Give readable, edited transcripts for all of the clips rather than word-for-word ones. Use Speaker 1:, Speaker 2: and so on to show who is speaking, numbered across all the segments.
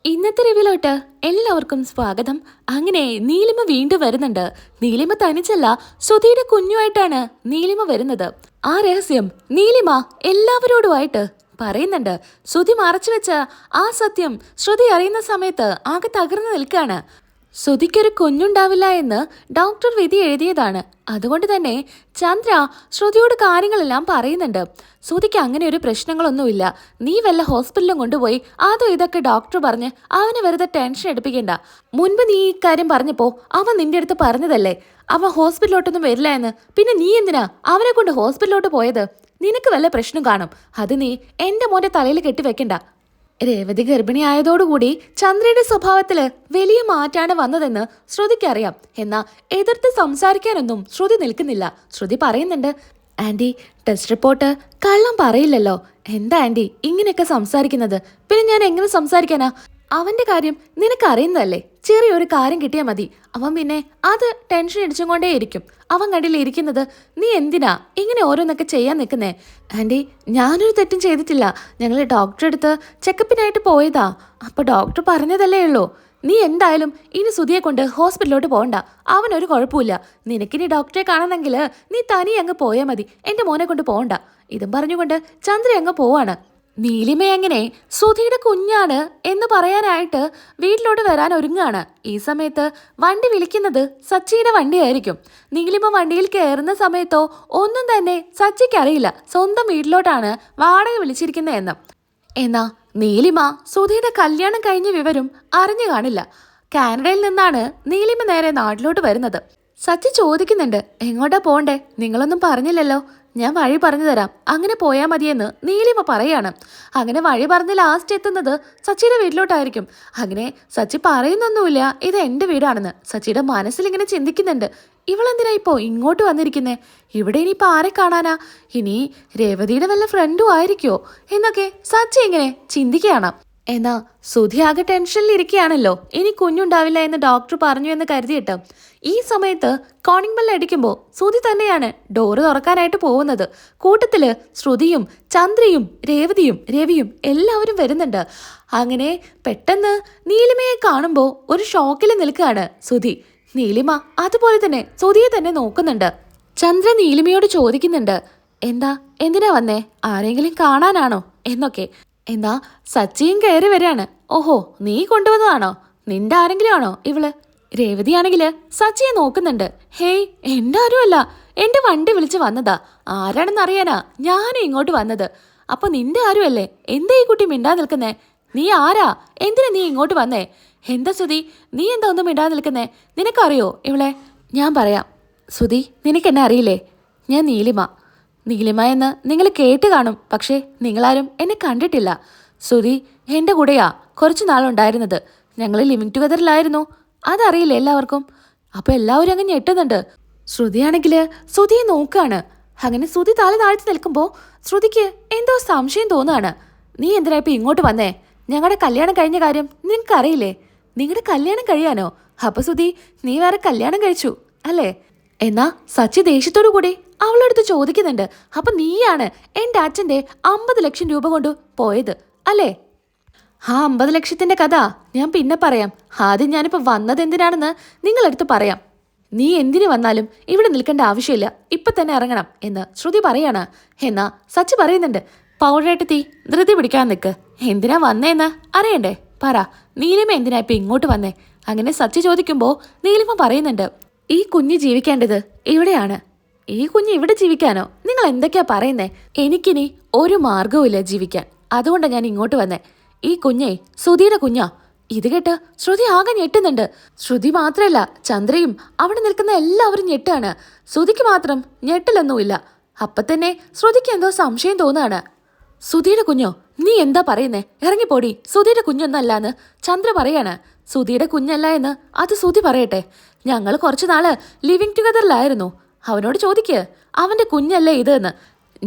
Speaker 1: ഇന്നത്തെ റിവ്യൂലോട്ട് എല്ലാവർക്കും സ്വാഗതം. അങ്ങനെ നീലിമ വീണ്ടും വരുന്നുണ്ട്. നീലിമ തനിച്ചല്ല, ശ്രുതിയുടെ കുഞ്ഞുമായിട്ടാണ് നീലിമ വരുന്നത്. ആ രഹസ്യം നീലിമ എല്ലാവരോടുമായിട്ട് പറയുന്നുണ്ട്. ശ്രുതി മറച്ചു വെച്ച ആ സത്യം ശ്രുതി അറിയുന്ന സമയത്ത് ആകെ തകർന്നു നിൽക്കാണ്. ശ്രുതിക്കൊരു കുഞ്ഞുണ്ടാവില്ല എന്ന് ഡോക്ടർ വിധി എഴുതിയതാണ്. അതുകൊണ്ട് തന്നെ ചന്ദ്ര ശ്രുതിയോട് കാര്യങ്ങളെല്ലാം പറയുന്നുണ്ട്. ശ്രുതിക്ക് അങ്ങനെ ഒരു പ്രശ്നങ്ങളൊന്നുമില്ല. നീ വല്ല ഹോസ്പിറ്റലിലും കൊണ്ടുപോയി അതോ ഇതൊക്കെ ഡോക്ടർ പറഞ്ഞ് അവനെ വെറുതെ ടെൻഷൻ എടുപ്പിക്കണ്ട. മുൻപ് നീ ഈ കാര്യം പറഞ്ഞപ്പോ അവൻ നിന്റെ അടുത്ത് പറഞ്ഞതല്ലേ അവൻ ഹോസ്പിറ്റലിലോട്ടൊന്നും വരില്ല എന്ന്. പിന്നെ നീ എന്തിനാ അവനെ കൊണ്ട് ഹോസ്പിറ്റലിലോട്ട് പോയത്? നിനക്ക് വല്ല പ്രശ്നം കാണും. അത് നീ എന്റെ മോന്റെ തലയിൽ കെട്ടിവെക്കണ്ട. രേവതി ഗർഭിണിയായതോടുകൂടി ചന്ദ്രയുടെ സ്വഭാവത്തില് വലിയ മാറ്റാണ് വന്നതെന്ന് ശ്രുതിക്കറിയാം. എന്നാ എതിർത്ത് സംസാരിക്കാനൊന്നും ശ്രുതി നിൽക്കുന്നില്ല. ശ്രുതി പറയുന്നുണ്ട്, ആന്റി ടെസ്റ്റ് റിപ്പോർട്ട് കള്ളം പറയില്ലല്ലോ. എന്താ ആന്റി ഇങ്ങനെയൊക്കെ സംസാരിക്കുന്നത്? പിന്നെ ഞാൻ എങ്ങനെ സംസാരിക്കാനാ? അവന്റെ കാര്യം നിനക്ക് അറിയുന്നതല്ലേ. ചെറിയൊരു കാര്യം കിട്ടിയാൽ മതി, അവൻ പിന്നെ അത് ടെൻഷൻ അടിച്ചുകൊണ്ടേയിരിക്കും. അവൻ കണ്ടിലിരിക്കുന്നത്. നീ എന്തിനാ ഇങ്ങനെ ഓരോന്നൊക്കെ ചെയ്യാൻ നിൽക്കുന്നേ? ആന്റി ഞാനൊരു തെറ്റും ചെയ്തിട്ടില്ല. ഞങ്ങൾ ഡോക്ടറെ അടുത്ത് ചെക്കപ്പിനായിട്ട് പോയതാ. അപ്പൊ ഡോക്ടർ പറഞ്ഞതല്ലേ ഉള്ളൂ. നീ എന്തായാലും ഇനി സുധിയെ കൊണ്ട് ഹോസ്പിറ്റലിലോട്ട് പോകണ്ട. അവനൊരു കുഴപ്പമില്ല. നിനക്കിനി ഡോക്ടറെ കാണണമെങ്കിൽ നീ തനി അങ്ങ് പോയാൽ മതി. എന്റെ മോനെ കൊണ്ട് പോകണ്ട. ഇതും പറഞ്ഞുകൊണ്ട് ചന്ദ്ര അങ്ങ് പോവാണ്. നീലിമ എങ്ങനെ സുധിയുടെ കുഞ്ഞാണ് എന്ന് പറയാനായിട്ട് വീട്ടിലോട്ട് വരാൻ ഒരുങ്ങാണ്. ഈ സമയത്ത് വണ്ടി വിളിക്കുന്നത് സച്ചിയുടെ വണ്ടിയായിരിക്കും. നീലിമ വണ്ടിയിൽ കയറുന്ന സമയത്തോ ഒന്നും തന്നെ സച്ചിക്ക് അറിയില്ല സ്വന്തം വീട്ടിലോട്ടാണ് വാടക വിളിച്ചിരിക്കുന്നതെന്ന്. എന്നാ നീലിമ സുധിയുടെ കല്യാണം കഴിഞ്ഞ വിവരം അറിഞ്ഞു കാണില്ല. കാനഡയിൽ നിന്നാണ് നീലിമ നേരെ നാട്ടിലോട്ട് വരുന്നത്. സച്ചി ചോദിക്കുന്നുണ്ട്, എങ്ങോട്ടാ പോണ്ടേ? നിങ്ങളൊന്നും പറഞ്ഞില്ലല്ലോ. ഞാൻ വഴി പറഞ്ഞു തരാം, അങ്ങനെ പോയാൽ മതിയെന്ന് നീലിമ പറയാണ്. അങ്ങനെ വഴി പറഞ്ഞ് ലാസ്റ്റ് എത്തുന്നത് സച്ചിയുടെ വീട്ടിലോട്ടായിരിക്കും. അങ്ങനെ സച്ചി പറയുന്നൊന്നുമില്ല ഇത് എൻ്റെ വീടാണെന്ന്. സച്ചിയുടെ മനസ്സിൽ ഇങ്ങനെ ചിന്തിക്കുന്നുണ്ട്, ഇവളെന്തിനാ ഇപ്പോൾ ഇങ്ങോട്ട് വന്നിരിക്കുന്നേ? ഇവിടെ ഇനിയിപ്പോൾ ആരെ കാണാനാ? ഇനി രേവതിയുടെ വല്ല ഫ്രണ്ടും ആയിരിക്കോ എന്നൊക്കെ സച്ചി ഇങ്ങനെ ചിന്തിക്കുകയാണ്. എന്നാ സുധി ആകെ ടെൻഷനിലിരിക്കുകയാണല്ലോ. ഇനി കുഞ്ഞുണ്ടാവില്ല എന്ന് ഡോക്ടർ പറഞ്ഞു എന്ന് കരുതിയിട്ട് ഈ സമയത്ത് കോണിംഗ് ബെൽ അടിക്കുമ്പോൾ സുധി തന്നെയാണ് ഡോറ് തുറക്കാനായിട്ട് പോകുന്നത്. കൂട്ടത്തില് ശ്രുതിയും ചന്ദ്രയും രേവതിയും രവിയും എല്ലാവരും വരുന്നുണ്ട്. അങ്ങനെ പെട്ടെന്ന് നീലിമയെ കാണുമ്പോൾ ഒരു ഷോക്കിൽ നിൽക്കുകയാണ് സുധി. നീലിമ അതുപോലെ തന്നെ സുധിയെ തന്നെ നോക്കുന്നുണ്ട്. ചന്ദ്ര നീലിമയോട് ചോദിക്കുന്നുണ്ട്, എന്താ എന്തിനാ വന്നേ? ആരെങ്കിലും കാണാനാണോ എന്നൊക്കെ. എന്നാ സച്ചിയും കയറി വരികയാണ്. ഓഹോ നീ കൊണ്ടുവന്നതാണോ? നിന്റെ ആരെങ്കിലും ആണോ ഇവള്? രേവതിയാണെങ്കില് സച്ചിയെ നോക്കുന്നുണ്ട്. ഹേയ് എന്റെ ആരും അല്ല, എന്റെ വണ്ടി വിളിച്ച് വന്നതാ. ആരാണെന്ന് അറിയാനാ ഞാനും ഇങ്ങോട്ട് വന്നത്. അപ്പൊ നിന്റെ ആരും അല്ലേ? എന്താ ഈ കുട്ടി മിണ്ടാ നിൽക്കുന്നേ? നീ ആരാ? എന്തിനാ നീ ഇങ്ങോട്ട് വന്നേ? എന്താ സുധി നീ എന്താ ഒന്നും മിണ്ടാ നിൽക്കുന്നേ? നിനക്കറിയോ ഇവളെ? ഞാൻ പറയാം സുധി, നിനക്കെന്നെ അറിയില്ലേ? ഞാൻ നീലിമ. നീലിമ എന്ന് നിങ്ങൾ കേട്ട് കാണും, പക്ഷേ നിങ്ങളാരും എന്നെ കണ്ടിട്ടില്ല. സുധി എൻ്റെ കൂടെയാ കുറച്ചു നാളുണ്ടായിരുന്നത്. ഞങ്ങൾ ലിവിങ് ടുഗദറിലായിരുന്നു. അതറിയില്ല എല്ലാവർക്കും. അപ്പൊ എല്ലാവരും അങ്ങ് ഞെട്ടുന്നുണ്ട്. ശ്രുതിയാണെങ്കില് ശ്രുതിയെ നോക്കാണ്. അങ്ങനെ ശ്രുതി തല താഴ്ത്തി നിൽക്കുമ്പോൾ ശ്രുതിക്ക് എന്തോ സംശയം തോന്നുകയാണ്. നീ എന്തിനാ ഇപ്പൊ ഇങ്ങോട്ട് വന്നേ? ഞങ്ങളുടെ കല്യാണം കഴിഞ്ഞ കാര്യം നിനക്കറിയില്ലേ? നിങ്ങളുടെ കല്യാണം കഴിയാനോ? അപ്പൊ ശ്രുതി നീ വേറെ കല്യാണം കഴിച്ചു അല്ലേ? എന്നാ സച്ചി ദേഷ്യത്തോടു കൂടി അവളടുത്ത് ചോദിക്കുന്നുണ്ട്, അപ്പൊ നീയാണ് എൻ്റെ അച്ഛൻ്റെ 50 ലക്ഷം രൂപ കൊണ്ട് പോയത് അല്ലേ? ആ 50 ലക്ഷത്തിന്റെ കഥ ഞാൻ പിന്നെ പറയാം. ആദ്യം ഞാനിപ്പോ വന്നത് എന്തിനാണെന്ന് നിങ്ങളടുത്ത് പറയാം. നീ എന്തിനു വന്നാലും ഇവിടെ നിൽക്കേണ്ട ആവശ്യമില്ല, ഇപ്പൊ തന്നെ ഇറങ്ങണം എന്ന് ശ്രുതി പറയാണ്. എന്നാ സച്ചി പറയുന്നുണ്ട്, പൗഡറേട്ട് ധൃതി പിടിക്കാൻ നിൽക്ക്. എന്തിനാ വന്നേന്ന് അറിയണ്ടേ? പറ, നീലിമ എന്തിനാ ഇപ്പൊ ഇങ്ങോട്ട് വന്നേ? അങ്ങനെ സച്ചി ചോദിക്കുമ്പോ നീലിമ പറയുന്നുണ്ട്, ഈ കുഞ്ഞ് ജീവിക്കേണ്ടത് ഇവിടെയാണ്. ഈ കുഞ്ഞ് ഇവിടെ ജീവിക്കാനോ? നിങ്ങൾ എന്തൊക്കെയാ പറയുന്നേ? എനിക്കിനി ഒരു മാർഗവുമില്ല ജീവിക്കാൻ. അതുകൊണ്ടാണ് ഞാൻ ഇങ്ങോട്ട് വന്നേ. ഈ കുഞ്ഞേ ശ്രുതിയുടെ കുഞ്ഞാ. ഇത് കേട്ട് ശ്രുതി ആകെ ഞെട്ടുന്നുണ്ട്. ശ്രുതി മാത്രല്ല ചന്ദ്രയും അവിടെ നിൽക്കുന്ന എല്ലാവരും ഞെട്ടാണ്. ശ്രുതിക്ക് മാത്രം ഞെട്ടിലൊന്നുമില്ല. അപ്പൊ തന്നെ ശ്രുതിക്ക് എന്തോ സംശയം തോന്നുകയാണ്. സുധിയുടെ കുഞ്ഞോ? നീ എന്താ പറയുന്നേ? ഇറങ്ങിപ്പോടി, സുധിയുടെ കുഞ്ഞൊന്നല്ലാന്ന് ചന്ദ്ര പറയാണ്. സുധിയുടെ കുഞ്ഞല്ല എന്ന് അത് സുധി പറയട്ടെ. ഞങ്ങൾ കുറച്ചു നാള് ലിവിങ് ടുഗദറിലായിരുന്നു. അവനോട് ചോദിക്ക്, അവന്റെ കുഞ്ഞല്ലേ ഇത് എന്ന്.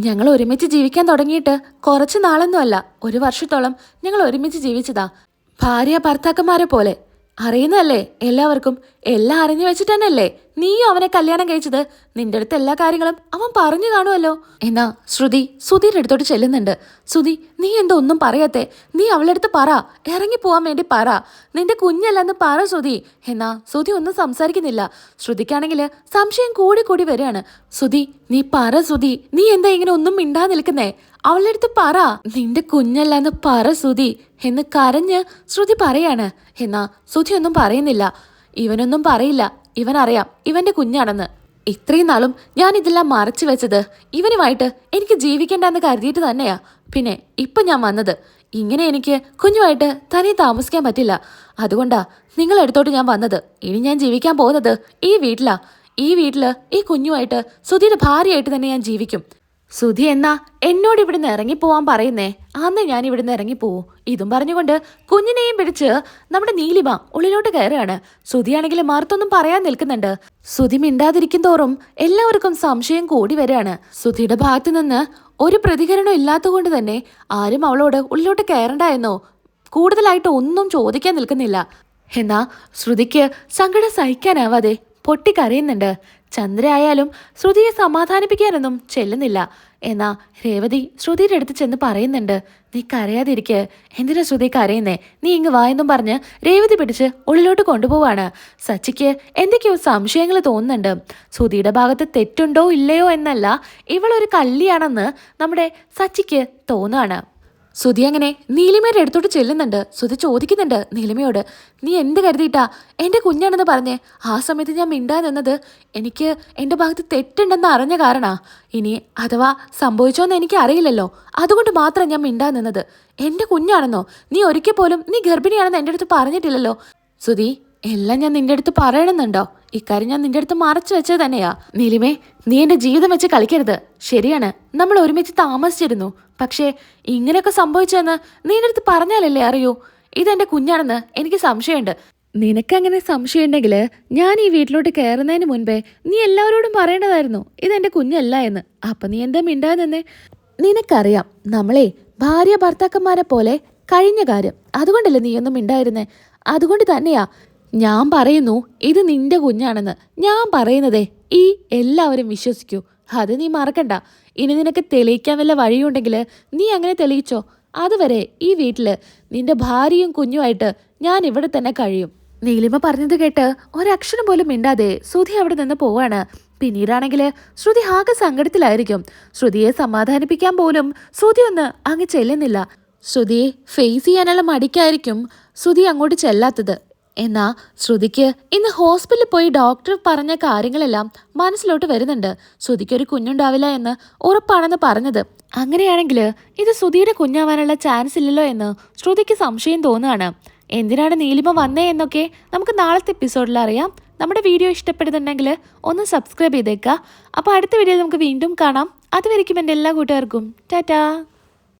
Speaker 1: ഞങ്ങൾ ഒരുമിച്ച് ജീവിക്കാൻ തുടങ്ങിയിട്ട് കുറച്ച് നാളൊന്നുമല്ല, 1 വർഷത്തോളം ഞങ്ങൾ ഒരുമിച്ച് ജീവിച്ചതാ. ഭാര്യ ഭർത്താക്കന്മാരെ പോലെ. അറിയുന്നതല്ലേ എല്ലാവർക്കും. എല്ലാം അറിഞ്ഞു വെച്ചിട്ട് തന്നെയല്ലേ നീയും അവനെ കല്യാണം കഴിച്ചത്. നിന്റെ അടുത്ത് എല്ലാ കാര്യങ്ങളും അവൻ പറഞ്ഞു കാണുമല്ലോ. എന്നാ ശ്രുതി സുധീരുടെ അടുത്തോട്ട് ചെല്ലുന്നുണ്ട്. സുധി, നീ എന്താ ഒന്നും പറയാത്തെ? നീ അവളുടെ അടുത്ത് പറ, ഇറങ്ങി പോവാൻ വേണ്ടി പറ. നിന്റെ കുഞ്ഞല്ലെന്ന് പറ സുധി. എന്നാ സുധി ഒന്നും സംസാരിക്കുന്നില്ല. ശ്രുതിക്കാണെങ്കിൽ സംശയം കൂടി കൂടി വരികയാണ്. സുധി, നീ പറ സുധി, നീ എന്താ ഇങ്ങനെ ഒന്നും മിണ്ടാ നിൽക്കുന്നേ? അവളുടെ അടുത്ത് പറ, നിന്റെ കുഞ്ഞല്ലെന്ന് പറ സുധി എന്ന് കരഞ്ഞ് ശ്രുതി പറയാണ്. എന്നാ സുധി ഒന്നും പറയുന്നില്ല. ഇവനൊന്നും പറയില്ല. ഇവനറിയാം ഇവന്റെ കുഞ്ഞാണെന്ന്. ഇത്രയും നാളും ഞാൻ ഇതെല്ലാം മറച്ചു വെച്ചത് ഇവനുമായിട്ട് എനിക്ക് ജീവിക്കണ്ടെന്ന് കരുതിയിട്ട് തന്നെയാ. പിന്നെ ഇപ്പൊ ഞാൻ വന്നത്. ഇങ്ങനെ എനിക്ക് കുഞ്ഞുമായിട്ട് തനിയെ താമസിക്കാൻ പറ്റില്ല. അതുകൊണ്ടാ നിങ്ങളെടുത്തോട്ട് ഞാൻ വന്നത്. ഇനി ഞാൻ ജീവിക്കാൻ പോകുന്നത് ഈ വീട്ടിലാ. ഈ വീട്ടില് ഈ കുഞ്ഞുമായിട്ട് സുധിയുടെ ഭാര്യയായിട്ട് തന്നെ ഞാൻ ജീവിക്കും. സുധി എന്നാ എന്നോട് ഇവിടുന്ന് ഇറങ്ങിപ്പോവാൻ പറയുന്നേ, അന്ന് ഞാൻ ഇവിടുന്ന് ഇറങ്ങിപ്പോവും. ഇതും പറഞ്ഞുകൊണ്ട് കുഞ്ഞിനെയും പിടിച്ച് നമ്മുടെ നീലിമ ഉള്ളിലോട്ട് കയറുകയാണ്. സുധിയാണെങ്കിൽ മറുത്തൊന്നും പറയാൻ നിൽക്കുന്നുണ്ട്. സുധി മിണ്ടാതിരിക്കും തോറും എല്ലാവർക്കും സംശയം കൂടി വരികയാണ്. സുധിയുടെ ഭാഗത്തു നിന്ന് ഒരു പ്രതികരണം ഇല്ലാത്തതുകൊണ്ട് തന്നെ ആരും അവളോട് ഉള്ളിലോട്ട് കയറണ്ട എന്നോ കൂടുതലായിട്ട് ഒന്നും ചോദിക്കാൻ നിൽക്കുന്നില്ല. എന്നാ ശ്രുതിക്ക് സങ്കടം സഹിക്കാനാവാതെ പൊട്ടിക്കരയുന്നുണ്ട്. ചന്ദ്ര ആയാലും ശ്രുതിയെ സമാധാനിപ്പിക്കാനൊന്നും ചെല്ലുന്നില്ല. എന്നാ രേവതി ശ്രുതിയുടെ അടുത്ത് ചെന്ന് പറയുന്നുണ്ട്, നീ കരയാതിരിക്കെ, എന്തിനാ ശ്രുതി കരയുന്നേ? നീ ഇങ്ങ് വായെന്നും പറഞ്ഞ് രേവതി പിടിച്ച് ഉള്ളിലോട്ട് കൊണ്ടുപോവാണ്. സച്ചിക്ക് എന്തൊക്കെയോ സംശയങ്ങൾ തോന്നുന്നുണ്ട്. ശ്രുതിയുടെ ഭാഗത്ത് തെറ്റുണ്ടോ ഇല്ലയോ എന്നല്ല, ഇവളൊരു കള്ളിയാണെന്ന് നമ്മുടെ സച്ചിക്ക് തോന്നുകയാണ്. സുധി അങ്ങനെ നീലിമയുടെ അടുത്തോട്ട് ചെല്ലുന്നുണ്ട്. സുധി ചോദിക്കുന്നുണ്ട് നീലിമയോട്, നീ എന്ത് കരുതിയിട്ടാ എൻ്റെ കുഞ്ഞാണെന്ന് പറഞ്ഞേ? ആ സമയത്ത് ഞാൻ മിണ്ടാ നിന്നത് എനിക്ക് എൻ്റെ ഭാഗത്ത് തെറ്റുണ്ടെന്ന് അറിഞ്ഞ കാരണാ. ഇനി അഥവാ സംഭവിച്ചോന്ന് എനിക്ക് അറിയില്ലല്ലോ, അതുകൊണ്ട് മാത്രം ഞാൻ മിണ്ടാ നിന്നത്. എൻ്റെ കുഞ്ഞാണെന്നോ? നീ ഒരിക്കൽ പോലും നീ ഗർഭിണിയാണെന്ന് എൻ്റെ അടുത്ത് പറഞ്ഞിട്ടില്ലല്ലോ. സുധി, എല്ലാം ഞാൻ നിന്റെ അടുത്ത് പറയണമെന്നുണ്ടോ? ഇക്കാര്യം ഞാൻ നിന്റെ അടുത്ത് മറച്ചു വെച്ചത് തന്നെയാ. നീലിമേ, നീ എൻ്റെ ജീവിതം വെച്ച് കളിക്കരുത്. ശരിയാണ്, നമ്മൾ ഒരുമിച്ച് താമസിച്ചിരുന്നു. പക്ഷേ ഇങ്ങനെയൊക്കെ സംഭവിച്ചതെന്ന് നീ എൻ്റെ അടുത്ത് പറഞ്ഞാലല്ലേ അറിയൂ. ഇതെന്റെ കുഞ്ഞാണെന്ന് എനിക്ക് സംശയമുണ്ട്. നിനക്കങ്ങനെ സംശയമുണ്ടെങ്കിൽ ഞാൻ ഈ വീട്ടിലോട്ട് കയറുന്നതിന് മുൻപേ നീ എല്ലാവരോടും പറയേണ്ടതായിരുന്നു ഇതെന്റെ കുഞ്ഞല്ല എന്ന്. അപ്പം നീ എന്താ മിണ്ടാതെന്നെ? നിനക്കറിയാം നമ്മളെ ഭാര്യ ഭർത്താക്കന്മാരെ പോലെ കഴിഞ്ഞ കാര്യം. അതുകൊണ്ടല്ലേ നീയൊന്നും മിണ്ടായിരുന്നേ? അതുകൊണ്ട് തന്നെയാ ഞാൻ പറയുന്നു ഇത് നിന്റെ കുഞ്ഞാണെന്ന്. ഞാൻ പറയുന്നതേ ഈ എല്ലാവരും വിശ്വസിക്കൂ. അത് നീ മറക്കണ്ട. ഇനി നിനക്ക് തെളിയിക്കാൻ വല്ല വഴിയുണ്ടെങ്കിൽ നീ അങ്ങനെ തെളിയിച്ചോ. അതുവരെ ഈ വീട്ടില് നിന്റെ ഭാര്യയും കുഞ്ഞുമായിട്ട് ഞാൻ ഇവിടെ തന്നെ കഴിയും. നീലിമ പറഞ്ഞത് കേട്ട് ഒരക്ഷരം പോലും മിണ്ടാതെ ശ്രുതി അവിടെ നിന്ന് പോവാണ്. പിന്നീടാണെങ്കിൽ ശ്രുതി ആകെ സങ്കടത്തിലായിരിക്കും. ശ്രുതിയെ സമാധാനിപ്പിക്കാൻ പോലും ശ്രുതി ഒന്ന് അങ്ങ് ചെല്ലുന്നില്ല. ശ്രുതിയെ ഫേസ് ചെയ്യാനുള്ള മടിക്കായിരിക്കും ശ്രുതി അങ്ങോട്ട് ചെല്ലാത്തത്. എന്നാ ശ്രുതിക്ക് ഇന്ന് ഹോസ്പിറ്റലിൽ പോയി ഡോക്ടർ പറഞ്ഞ കാര്യങ്ങളെല്ലാം മനസ്സിലോട്ട് വരുന്നുണ്ട്. ശ്രുതിക്കൊരു കുഞ്ഞുണ്ടാവില്ല എന്ന് ഉറപ്പാണെന്ന് പറഞ്ഞത്. അങ്ങനെയാണെങ്കിൽ ഇത് ശ്രുതിയുടെ കുഞ്ഞാവാനുള്ള ചാൻസ് ഇല്ലല്ലോ എന്ന് ശ്രുതിക്ക് സംശയം തോന്നുകയാണ്. എന്തിനാണ് നീലിമ വന്നേ എന്നൊക്കെ നമുക്ക് നാളത്തെ എപ്പിസോഡിൽ അറിയാം. നമ്മുടെ വീഡിയോ ഇഷ്ടപ്പെടുന്നുണ്ടെങ്കിൽ ഒന്ന് സബ്സ്ക്രൈബ് ചെയ്തേക്കുക. അപ്പോൾ അടുത്ത വീഡിയോയിൽ നമുക്ക് വീണ്ടും കാണാം. അതുവരെയ്ക്കും എൻ്റെ എല്ലാ കൂട്ടുകാർക്കും ടാറ്റാ.